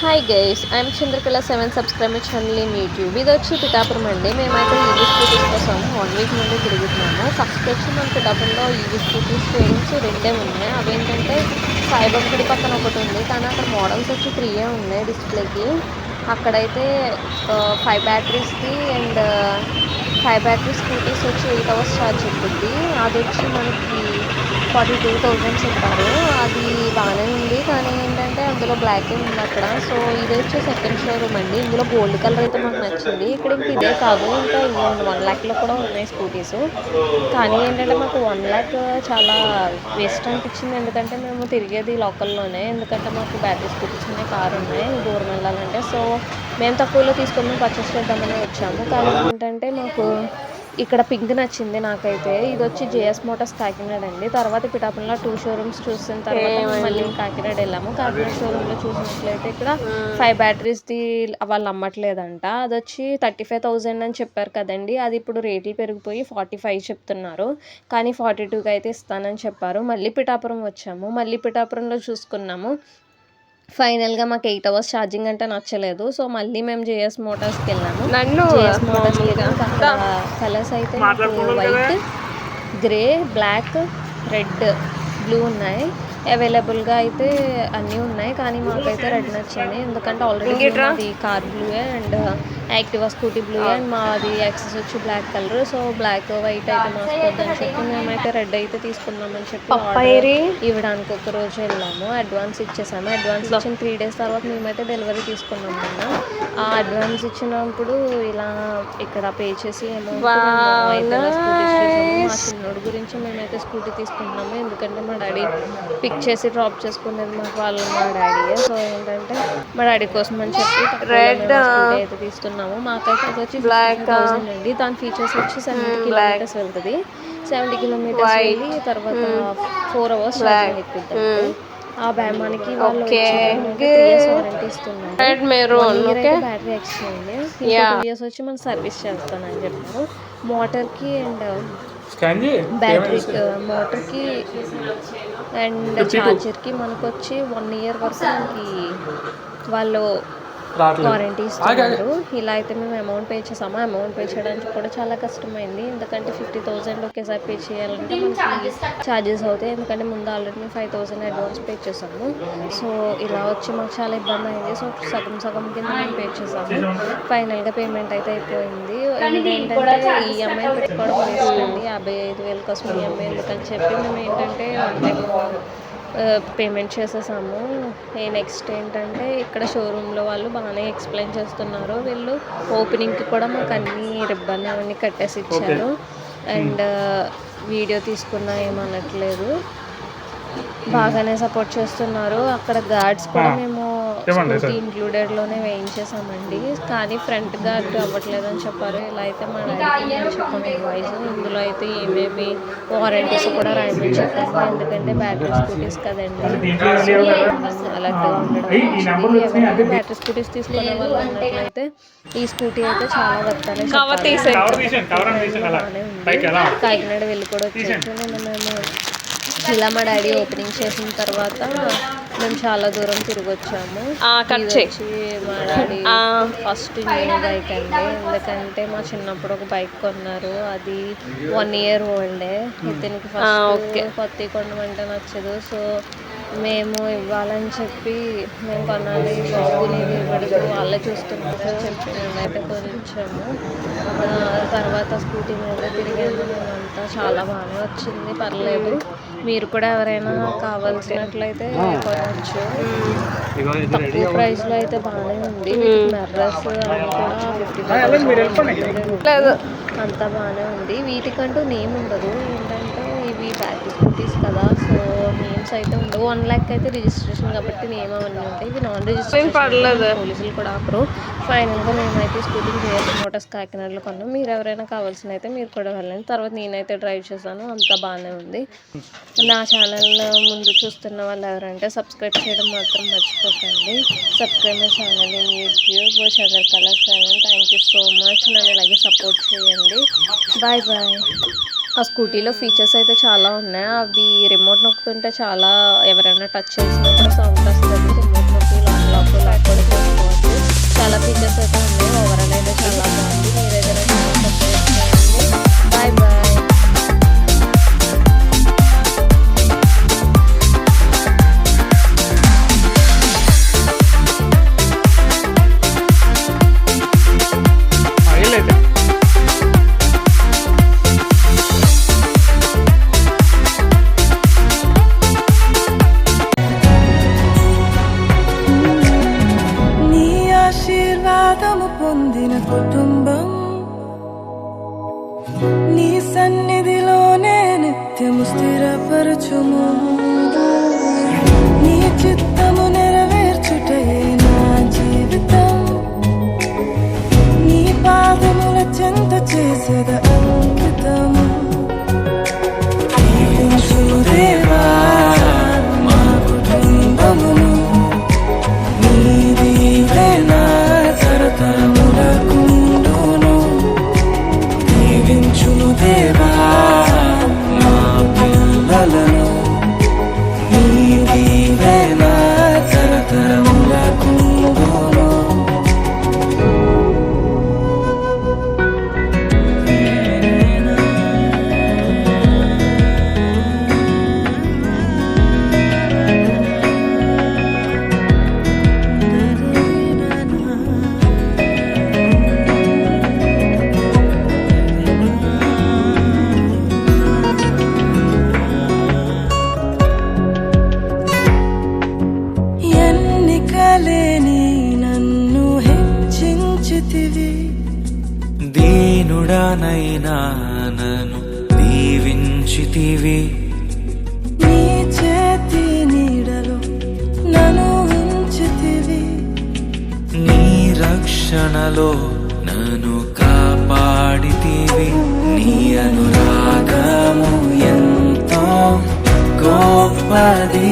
Hi guys, I'm Chandrakala 7 subscriber channel in YouTube. ఇది వచ్చి పిఠాపురం అండి. మేమైతే ఈవీ స్కూటీస్ కోసం 1 వీక్ నుండి తిరుగుతున్నాము. ఫస్ట్ వచ్చి మన పిఠాపురంలో ఈవీ స్కూటీస్ షోరూమ్స్ రెండే ఉన్నాయి. అవేంటంటే సాయిబాబా గుడి పక్కన ఒకటి ఉంది, కానీ అక్కడ మోడల్స్ వచ్చి 3 ఉన్నాయి డిస్ప్లేకి. అక్కడైతే 5 బ్యాటరీస్కి అండ్ 5 బ్యాటరీ స్కూటీస్ వచ్చి 8 అవర్స్ ఛార్జ్ చెప్తుంది. అది వచ్చి మనకి 42,000 చెప్పారు. అది బాగానే ఉంది, కానీ ఏంటంటే అందులో బ్లాక్ ఉంది అక్కడ. సో ఇది వచ్చి సెకండ్ షోరూమ్ అండి. ఇందులో గోల్డ్ కలర్ అయితే మాకు నచ్చింది. ఇక్కడ ఇంక ఇదే కాదు, ఇంకా 1 లాఖ్లో కూడా ఉన్నాయి స్కూటీస్. కానీ ఏంటంటే మాకు 1 లాఖ్ చాలా వేస్ట్ అనిపించింది. ఎందుకంటే మేము తిరిగేది లోకల్లోనే, ఎందుకంటే మాకు బ్యాటరీ స్కూటీస్ ఉన్నాయి, కారు ఉన్నాయి, దూరం వెళ్ళాలంటే. సో మేము తక్కువలో తీసుకొని మేము పర్చేస్ చేద్దామని వచ్చాము. కానీ ఏంటంటే మాకు ఇక్కడ పింక్ నచ్చింది నాకైతే. ఇది వచ్చి జేఎస్ మోటార్స్ కాకినాడ అండి. తర్వాత పిఠాపురంలో 2 షోరూమ్స్ చూసిన తర్వాత మళ్ళీ కాకినాడ వెళ్ళాము. కాకినాడ షోరూంలో చూసినట్లయితే ఇక్కడ 5 బ్యాటరీస్ది వాళ్ళు అమ్మట్లేదంట. అది వచ్చి 35,000 అని చెప్పారు కదండి. అది ఇప్పుడు రేట్లు పెరిగిపోయి 45 చెప్తున్నారు, కానీ 42కి అయితే ఇస్తానని చెప్పారు. మళ్ళీ పిఠాపురం వచ్చాము. మళ్ళీ పిఠాపురంలో చూసుకున్నాము. ఫైనల్గా మాకు 8 అవర్స్ ఛార్జింగ్ అంటే నచ్చలేదు. సో మళ్ళీ మేము జేఎస్ మోటార్స్కి వెళ్ళాము. జేఎస్ మోటార్స్కి వెళ్ళాము. అక్కడ కలర్స్ అయితే white, grey, black, red, blue ఉన్నాయి. అవైలబుల్గా అయితే అన్నీ ఉన్నాయి, కానీ మాకైతే రెడ్ నచ్చింది. ఎందుకంటే ఆల్రెడీ మాది కార్ బ్లూయే అండ్ యాక్టివా స్కూటీ బ్లూయే అండ్ మాది యాక్సెస్ వచ్చి black colour. So black white అయితే మాసుకోవద్దని చెప్పి మేమైతే రెడ్ అయితే తీసుకుందామని చెప్పి ఇవ్వడానికి ఒక రోజు వెళ్ళాము. అడ్వాన్స్ ఇచ్చేసాము. అడ్వాన్స్ ఇచ్చిన 3 డేస్ తర్వాత మేమైతే డెలివరీ తీసుకున్నాము అన్న. ఆ అడ్వాన్స్ ఇచ్చినప్పుడు ఇలా ఇక్కడ పే చేసి అమౌంట్ మా చిన్నోడు గురించి మేమైతే స్కూటీ తీసుకుంటున్నాము. ఎందుకంటే మా డాడీ పిక్ చేసి డ్రాప్ చేసుకునేది మా డాడీయే. సో ఏంటంటే మా డాడీ కోసం అని చెప్పి రెడ్ అయితే తీసుకున్నాము. మాకైతే అది వచ్చి 50,000 అండి. దాని ఫీచర్స్ వచ్చి 70 కిలోమీటర్స్ వెళ్తుంది. 70 కిలోమీటర్స్ వెళ్ళి తర్వాత 4 అవర్స్ ఛార్జింగ్ ఎక్కుతుంది. ఆ మనకి వాళ్ళు 3 ఇయర్స్ వారంటీ ఇస్తున్నారు. 1 ఇయర్ బ్యాటరీ ఎక్స్చేంజ్, 2 ఇయర్స్ వచ్చి మనం సర్వీస్ చేస్తానని చెప్పారు. మోటార్కి అండ్ బ్యాటరీకి, మోటార్కి అండ్ ఛార్జర్కి మనకు వచ్చి 1 ఇయర్ వరకు మనకి వాళ్ళు వారంటీ ఇస్తున్నారు. ఇలా అయితే మేము అమౌంట్ పే చేసాము. అమౌంట్ పే చేయడానికి కూడా చాలా కష్టమైంది. ఎందుకంటే 50,000 ఒకేసారి పే చేయాలంటే మనకి ఛార్జెస్ అవుతాయి. ఎందుకంటే ముందు ఆల్రెడీ మేము 5,000 అడ్వాన్స్ పే చేసాము. సో ఇలా వచ్చి మాకు చాలా ఇబ్బంది అయింది. సో సగం కింద మేము పే చేసాము. ఫైనల్గా పేమెంట్ అయితే అయిపోయింది. ఏంటంటే ఈఎంఐ పెట్టుకోవడం వేస్ట్ అండి. 55,000 కోసం ఈఎంఐ ఎందుకని చెప్పి మేము ఏంటంటే పేమెంట్ చేసేసాము. నెక్స్ట్ ఏంటంటే ఇక్కడ షోరూంలో వాళ్ళు బాగానే ఎక్స్ప్లెయిన్ చేస్తున్నారు. వీళ్ళు ఓపెనింగ్కి కూడా మాకు అన్ని రిబ్బన్ అవన్నీ కట్టేసి ఇచ్చారు. అండ్ వీడియో తీసుకున్నా ఏమనట్లేదు, బాగానే సపోర్ట్ చేస్తున్నారు. అక్కడ గార్డ్స్ కూడా మేము ఇంక్లూడెడ్లోనే వేయించేసామండి, కానీ ఫ్రంట్ గార్డ్ అవ్వట్లేదు అని చెప్పారు. ఇలా అయితే మా డాడీకి నేను చెప్పాను వాయిస్. ఇందులో అయితే ఏమేమి వారంటీస్ కూడా రాయమని చెప్పాము. ఎందుకంటే బ్యాటరీ స్కూటీస్ కదండి, అలర్ట్గా ఉండడం. ఎవరైనా బ్యాటరీ స్కూటీస్ తీసుకునే వాళ్ళు ఉన్నట్లయితే ఈ స్కూటీ అయితే చాలా వస్తానే కాకినాడ వెళ్ళి కూడా వచ్చేసి మేము ఇలా మా డాడీ ఓపెనింగ్ చేసిన తర్వాత మేము చాలా దూరం తిరిగి వచ్చాము. మా డాడీ ఫస్ట్ న్యూ బైక్ అండి. ఎందుకంటే మా చిన్నప్పుడు ఒక బైక్ కొన్నారు, అది 1 ఇయర్ ఓల్డే. ఇతనికి ఫస్ట్ కొత్త కొనమంటే నచ్చదు. సో మేము ఇవ్వాలని చెప్పి మేము కొనాలి, బాగునేది ఇవ్వడదు, వాళ్ళే చూస్తున్నారు అని చెప్పి మేమైతే కొనిచ్చాము. తర్వాత స్కూటీ మీద తిరిగాము మేమంతా. చాలా బాగానే వచ్చింది, పర్లేదు. మీరు కూడా ఎవరైనా కావాల్సినట్లయితే కొనవచ్చు. తక్కువ ప్రైస్లో అయితే బాగానే ఉంది. మెర్రస్ అవి కూడా 50,000 అంతా బాగానే ఉంది. వీటికంటూ నేమ్ ఉండదు. ఏంటంటే ఇవి బ్యాటరీ స్కూటీస్ కదా, సో నేమ్స్ అయితే ఉండవు. 1 లాఖ్ అయితే రిజిస్ట్రేషన్ కాబట్టి నేమ్ అవన్నీ ఉంటాయి. ఇవి నాన్ రిజిస్ట్రేషన్, పోలీసులు కూడా ఆపరు. ఫైనల్గా మేమైతే స్కూటీ జేఎస్ మోటార్స్ కాకినాడలో కొన్నాం. మీరు ఎవరైనా కావాల్సిన అయితే మీరు కూడా వెళ్ళండి. తర్వాత నేనైతే డ్రైవ్ చేశాను, అంతా బాగానే ఉంది. నా ఛానల్ ముందు చూస్తున్న వాళ్ళు ఎవరంటే సబ్స్క్రైబ్ చేయడం మాత్రం మర్చిపోకండి. Subscribe my channel in YouTube Chandrakala 7. Thank you so much. నన్ను ఇలాగే సపోర్ట్ చేయండి. Bye bye. ఆ స్కూటీలో ఫీచర్స్ అయితే చాలా ఉన్నాయి. అవి రిమోట్ నొక్కుతుంటే చాలా ఎవరైనా టచ్ చేసినప్పుడు సౌండ్ వస్తుంది. రిమోట్ నొక్కి లాక్ స్వాగతము పొందిన కుటుంబం నీ సన్నిధిలోనే నిత్యము స్థిరపరచుము నీ చిత్తము నెరవేర్చుటయే నా జీవితం నీ పాదముల చెంత చేసేద అంకితము దీవించుము దేవా మా కుటుంబమును నీ దీవెన తరతరములకుండును దీవించుము దేవా మా పిల్లలను నీ దీవెన తరతరములకుండును ఎన్నికలేని నన్ను హెచ్చించితివి దీనుడనైనా నన్ను దీవించితివి నీ చేతి నీడలో నన్ను ఉంచితివి నీ రక్షణలో నన్ను కాపాడితివి నీ అనురాగము ఎంతో గొప్పది